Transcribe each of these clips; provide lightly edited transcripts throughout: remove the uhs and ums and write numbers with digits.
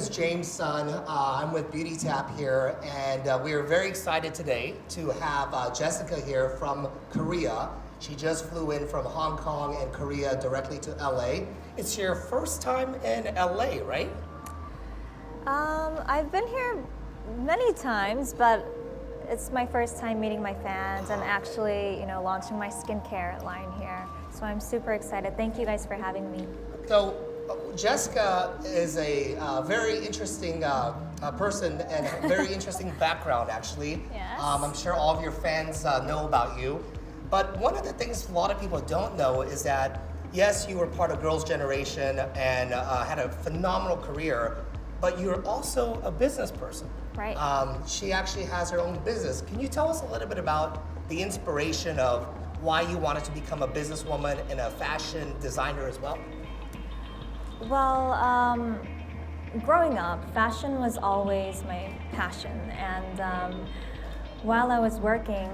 is James' son. I'm with Beautytap here, and we are very excited today to have Jessica here from Korea. She just flew in from Hong Kong and Korea directly to LA. It's your first time in LA, right? I've been here many times, but it's my first time meeting my fans and actually, launching my skincare line here. So I'm super excited. Thank you guys for having me. So Jessica is a very interesting person and a very interesting background, actually. Yes. I'm sure all of your fans know about you. But one of the things a lot of people don't know is that, yes, you were part of Girls' Generation and had a phenomenal career, but you're also a business person. Right. She actually has her own business. Can you tell us a little bit about the inspiration of why you wanted to become a businesswoman and a fashion designer as well? Well, growing up, fashion was always my passion. And while I was working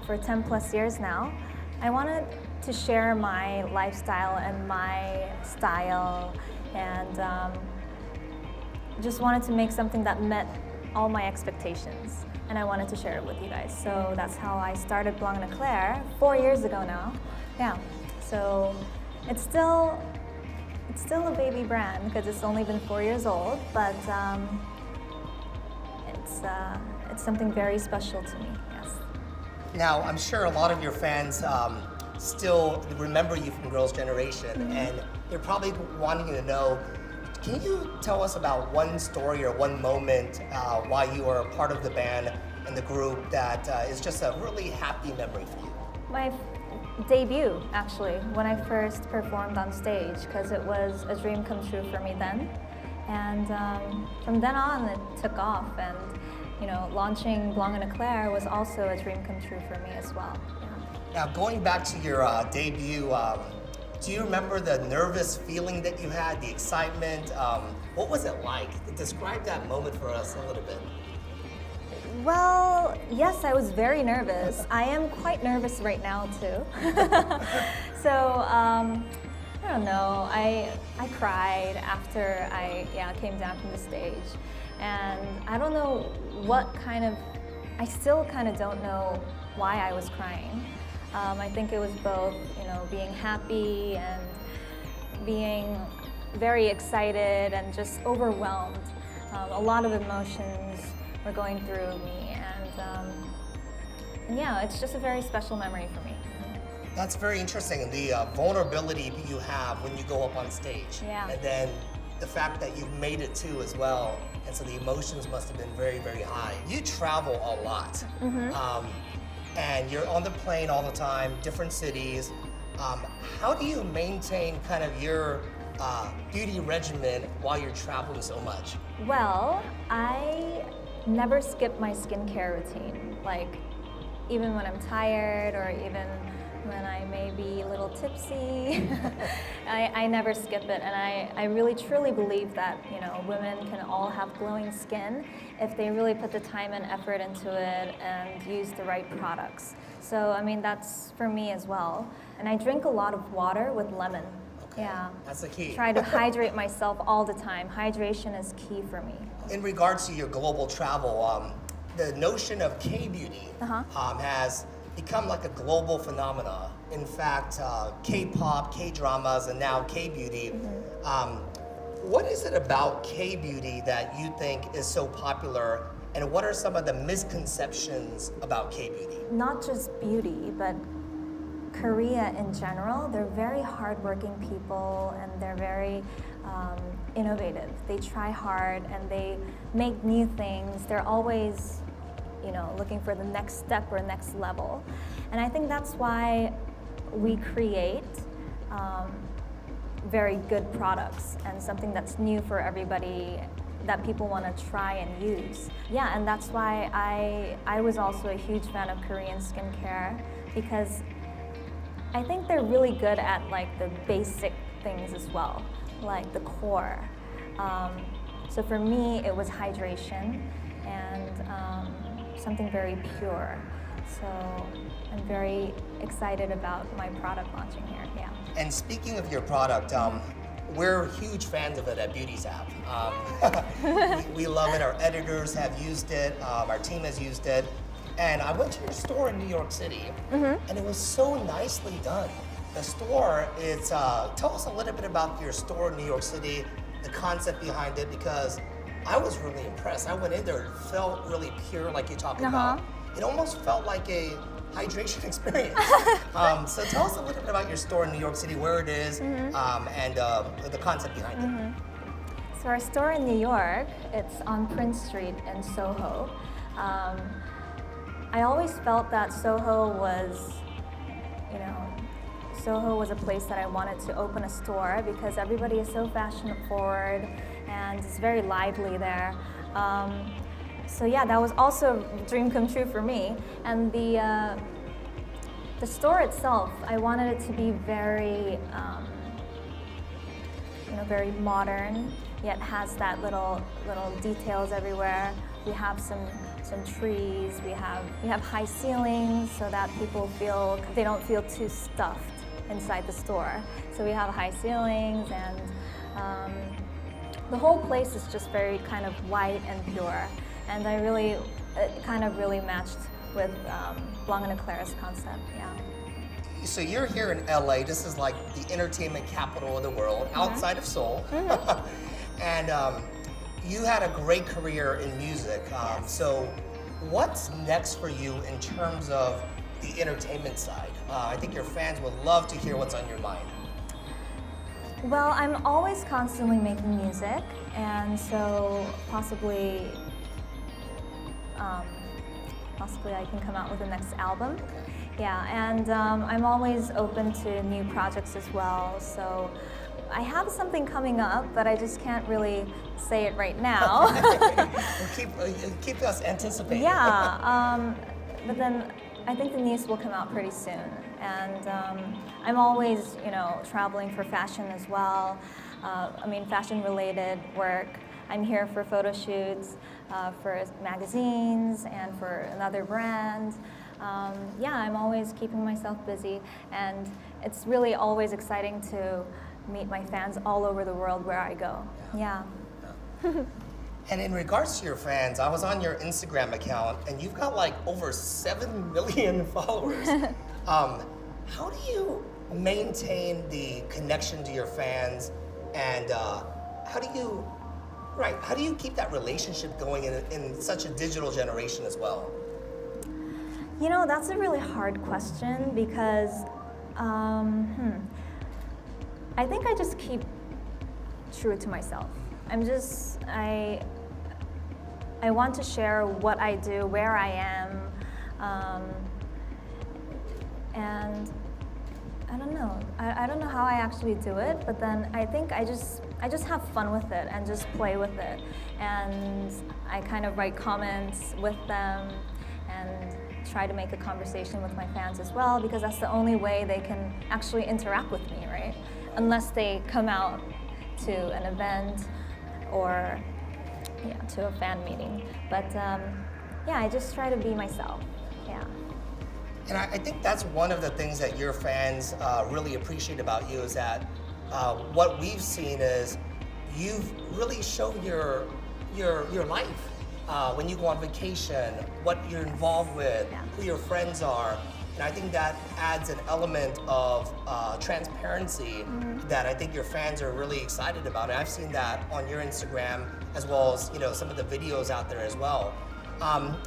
for 10 plus years now, I wanted to share my lifestyle and my style, and just wanted to make something that met all my expectations. And I wanted to share it with you guys. So that's how I started Blanc and Eclair 4 years ago now. Yeah, so it's still a baby brand because it's only been 4 years old, but it's something very special to me, yes. Now, I'm sure a lot of your fans still remember you from Girls' Generation, and they're probably wanting to know, can you tell us about one story or one moment while you were a part of the band and the group that is just a really happy memory for you? My debut, actually, when I first performed on stage, because it was a dream come true for me then. And from then on, it took off, and launching Blanc and Eclair was also a dream come true for me as well. Yeah. Now, going back to your debut, do you remember the nervous feeling that you had, the excitement? What was it like? Describe that moment for us a little bit. Well, yes, I was very nervous. I am quite nervous right now too. So I don't know. I cried after I came down from the stage, and I don't know what kind of. I still kind of don't know why I was crying. I think it was both, being happy and being very excited and just overwhelmed. A lot of emotions were going through me, and yeah, it's just a very special memory for me. That's very interesting, the vulnerability you have when you go up on stage. Yeah. And then the fact that you've made it too as well, and so the emotions must have been very, very high. You travel a lot. And you're on the plane all the time, different cities. How do you maintain kind of your beauty regimen while you're traveling so much? Well, I never skip my skincare routine. Like, even when I'm tired or even when I may be a little tipsy, I never skip it. And I really truly believe that, women can all have glowing skin if they really put the time and effort into it and use the right products. So, I mean, that's for me as well. And I drink a lot of water with lemon. Okay. Yeah. That's the key. Try to hydrate myself all the time. Hydration is key for me. In regards to your global travel, the notion of K-beauty has become like a global phenomena. In fact, K-pop, K-dramas, and now K-beauty. What is it about K-beauty that you think is so popular, and what are some of the misconceptions about K-beauty? Not just beauty, but Korea in general. They're very hardworking people, and they're very innovative. They try hard, and they make new things. They're always looking for the next step or next level. And I think that's why we create very good products and something that's new for everybody that people want to try and use. Yeah, and that's why I was also a huge fan of Korean skincare, because I think they're really good at like the basic things as well, like the core. So for me, it was hydration and something very pure. So I'm very excited about my product launching here, yeah. And speaking of your product, we're huge fans of it at Beautytap. We love it. Our editors have used it. Our team has used it. And I went to your store in New York City, and it was so nicely done. The store is, tell us a little bit about your store in New York City, the concept behind it, because I was really impressed. I went in there, it felt really pure like you're talking about. It almost felt like a hydration experience. So tell us a little bit about your store in New York City, where it is, and the concept behind it. So our store in New York, it's on Prince Street in Soho. I always felt that Soho was, Soho was a place that I wanted to open a store because everybody is so fashion forward and it's very lively there. So yeah, that was also a dream come true for me. And the store itself, I wanted it to be very, very modern, yet has that little details everywhere. We have some trees. We have high ceilings so that they don't feel too stuffed inside the store. So we have high ceilings, and the whole place is just very kind of white and pure. And it kind of really matched with Blanc & Eclair's concept, yeah. So you're here in LA. This is like the entertainment capital of the world, outside of Seoul. And you had a great career in music. So what's next for you in terms of the entertainment side? I think your fans would love to hear what's on your mind. Well, I'm always constantly making music, and so possibly I can come out with the next album. Yeah, and I'm always open to new projects as well. So I have something coming up, but I just can't really say it right now. Keep us anticipating. Yeah, but then I think the news will come out pretty soon. And I'm always, traveling for fashion as well. Fashion-related work. I'm here for photo shoots, for magazines, and for another brand. I'm always keeping myself busy, and it's really always exciting to meet my fans all over the world where I go. Yeah. And in regards to your fans, I was on your Instagram account, and you've got like over 7 million followers. How do you maintain the connection to your fans, and how do you keep that relationship going in such a digital generation as well? That's a really hard question because I think I just keep true to myself. I want to share what I do, where I am, and I don't know. I don't know how I actually do it, but then I think I just have fun with it and just play with it. And I kind of write comments with them and try to make a conversation with my fans as well, because that's the only way they can actually interact with me, right? Unless they come out to an event or to a fan meeting. But I just try to be myself, yeah. And I think that's one of the things that your fans really appreciate about you is that what we've seen is you've really shown your life. When you go on vacation, what you're involved with, who your friends are. And I think that adds an element of transparency that I think your fans are really excited about. And I've seen that on your Instagram as well as some of the videos out there as well.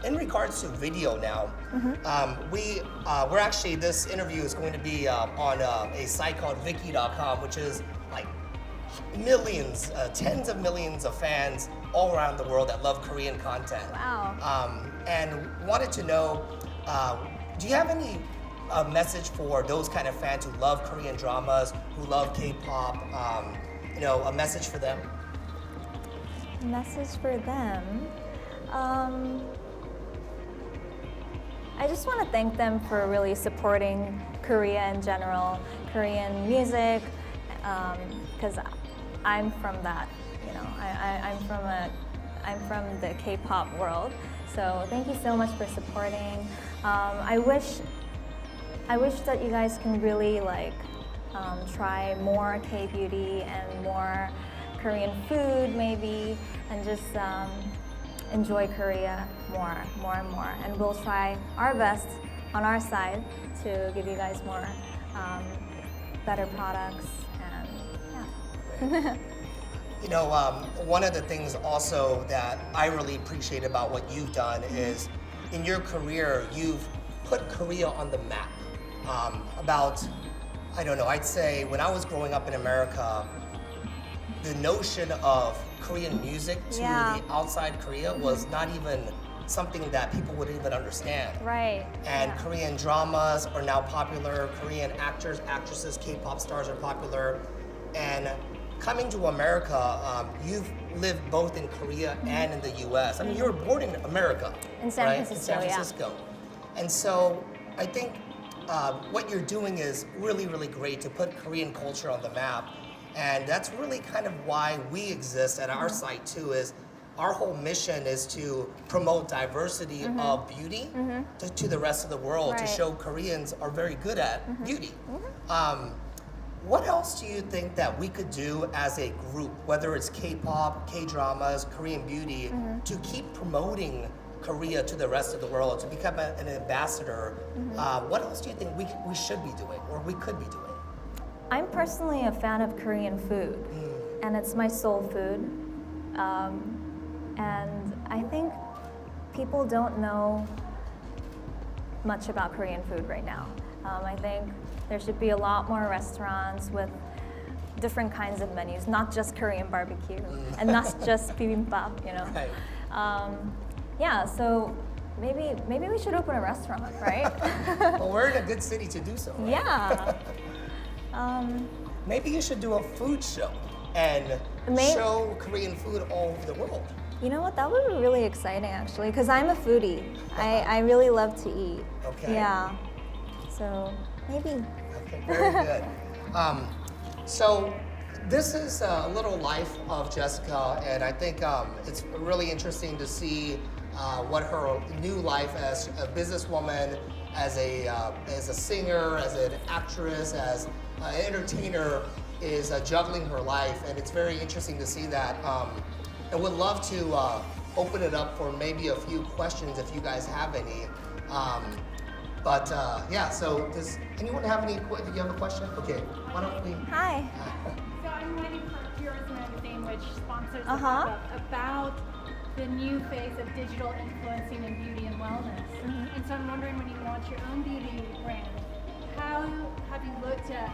In regards to video now, we're actually, this interview is going to be on a site called Viki.com, which is like millions, tens of millions of fans all around the world that love Korean content. Wow. And wanted to know, do you have any message for those kind of fans who love Korean dramas, who love K-pop, a message for them? A message for them? I just want to thank them for really supporting Korea in general, Korean music, because I'm from that, I'm from the K-pop world. So thank you so much for supporting. I wish that you guys can really try more K-beauty and more Korean food maybe, and just enjoy Korea more and more. And we'll try our best on our side to give you guys more better products, and yeah. You know, one of the things also that I really appreciate about what you've done is, in your career, you've put Korea on the map. I don't know, I'd say when I was growing up in America, the notion of Korean music to the outside Korea was not even something that people would even understand. Right. And Korean dramas are now popular, Korean actors, actresses, K-pop stars are popular. And coming to America, you've lived both in Korea and in the US. I mean, you were born in America. In San Francisco, in San Francisco. And so I think what you're doing is really, really great to put Korean culture on the map. And that's really kind of why we exist at our site too, is our whole mission is to promote diversity of beauty to the rest of the world, to show Koreans are very good at beauty. What else do you think that we could do as a group, whether it's K-pop, K-dramas, Korean beauty, to keep promoting Korea to the rest of the world, to become an ambassador? What else do you think we should be doing, or we could be doing? I'm personally a fan of Korean food, and it's my soul food. And I think people don't know much about Korean food right now. I think there should be a lot more restaurants with different kinds of menus, not just Korean barbecue, and not just bibimbap, you know. Right. Yeah, so maybe we should open a restaurant, right? Well, we're in a good city to do so. Right? Yeah. Maybe you should do a food show and show Korean food all over the world. You know what? That would be really exciting, actually, because I'm a foodie. I really love to eat. Okay. Yeah. So maybe. Okay, very good. So this is a little life of Jessica, and I think it's really interesting to see what her new life as a businesswoman, as a singer, as an actress, as an entertainer is juggling her life, and it's very interesting to see that. And would love to open it up for maybe a few questions if you guys have any. Yeah, so does anyone have any, do you have a question? Okay, why don't we? Hi. So I'm writing for Purist Magazine, which sponsors the book, about the new phase of digital influencing in beauty and wellness. And so I'm wondering, when you launch your own beauty brand, how have you looked at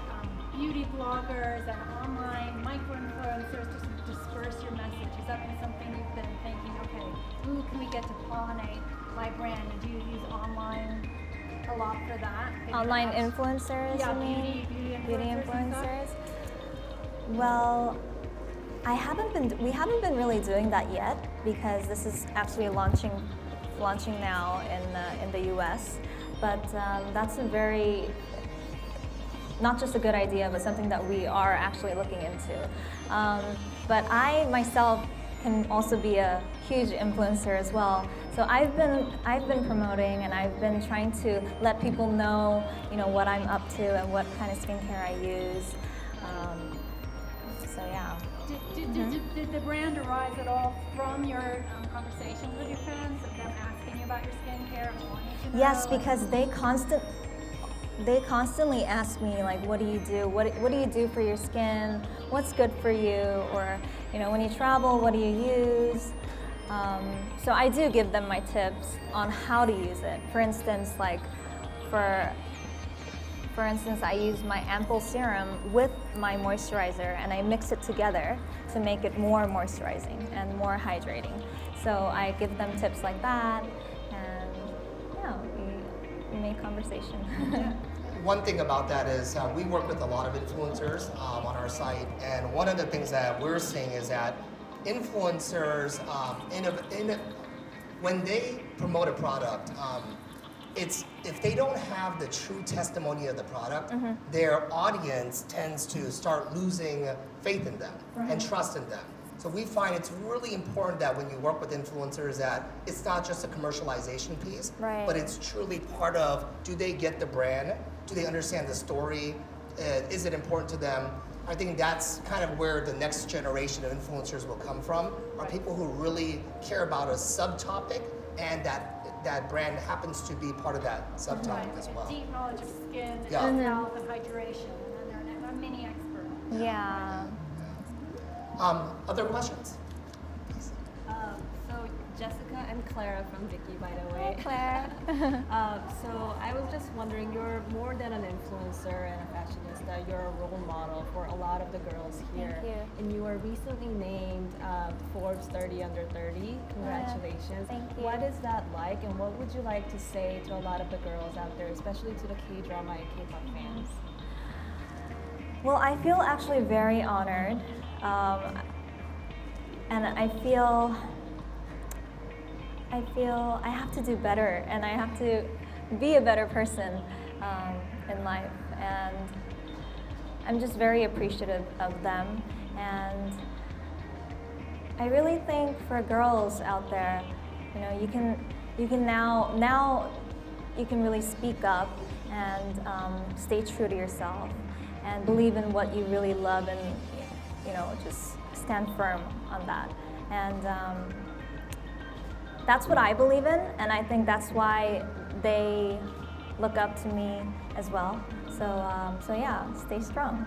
beauty bloggers and online micro-influencers to disperse your message? Has that been something you've been thinking, okay, who can we get to pollinate my brand? And do you use online a lot for that? Online influencers, yeah, you mean? beauty influencers. Well, we haven't been really doing that yet, because this is actually launching now in the US. But that's a very, not just a good idea, but something that we are actually looking into. But I myself can also be a huge influencer as well. So I've been promoting, and I've been trying to let people know, you know, what I'm up to and what kind of skincare I use. So yeah. Did the brand arise at all from your conversations with your friends, of them asking you about your skincare and wanting to know? Yes, because they constantly ask me, like, what do you do? What do you do for your skin? What's good for you? Or, you know, when you travel, what do you use? So I do give them my tips on how to use it. For instance, like for instance, I use my ample serum with my moisturizer, and I mix it together to make it more moisturizing and more hydrating. So I give them tips like that, and yeah, we make conversation. One thing about that is we work with a lot of influencers on our site, and one of the things that we're seeing is that influencers, when they promote a product, if they don't have the true testimony of the product, their audience tends to start losing faith in them and trust in them. So we find it's really important that when you work with influencers, that it's not just a commercialization piece, but it's truly part of, do they get the brand? Do they understand the story? is it important to them? I think that's kind of where the next generation of influencers will come from, are people who really care about a subtopic and that brand happens to be part of that subtopic as well. Deep knowledge of skin, Yeah. and health, and hydration, and they're a mini expert. Yeah. Other questions? So Jessica and Clara from Vicky, by the way. Hi, Claire. So I was just wondering, you're more than an influencer and a fashionista. You're a role model for a lot of the girls here. Thank you. And you were recently named Forbes 30 Under 30. Congratulations. Thank you. What is that like, and what would you like to say to a lot of the girls out there, especially to the K-drama and K-pop fans? Well, I feel actually very honored. And I feel I have to do better, and I have to be a better person in life. And I'm just very appreciative of them. And I really think for girls out there, you know, you can now you can really speak up and stay true to yourself and believe in what you really love, and you know, just stand firm on that. And that's what I believe in, and I think that's why they look up to me as well. So yeah, stay strong.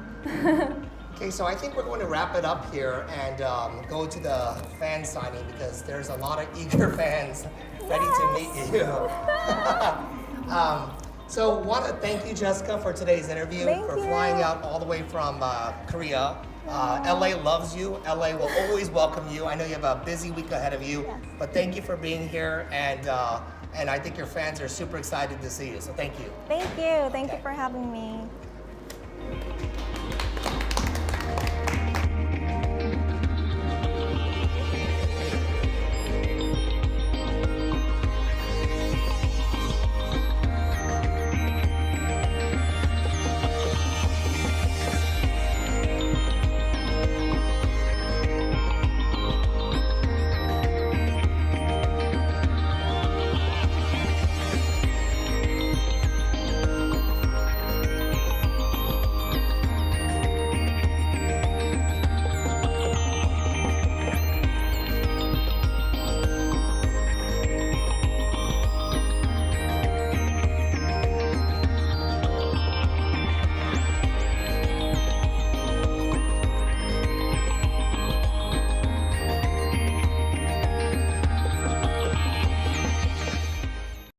Okay, so I think we're going to wrap it up here and go to the fan signing because there's a lot of eager fans ready to meet you. So want to thank you, Jessica, for today's interview, for flying out all the way from Korea. LA loves you. LA will always welcome you. I know you have a busy week ahead of you, but thank you for being here, and I think your fans are super excited to see you, so thank you. Thank you for having me.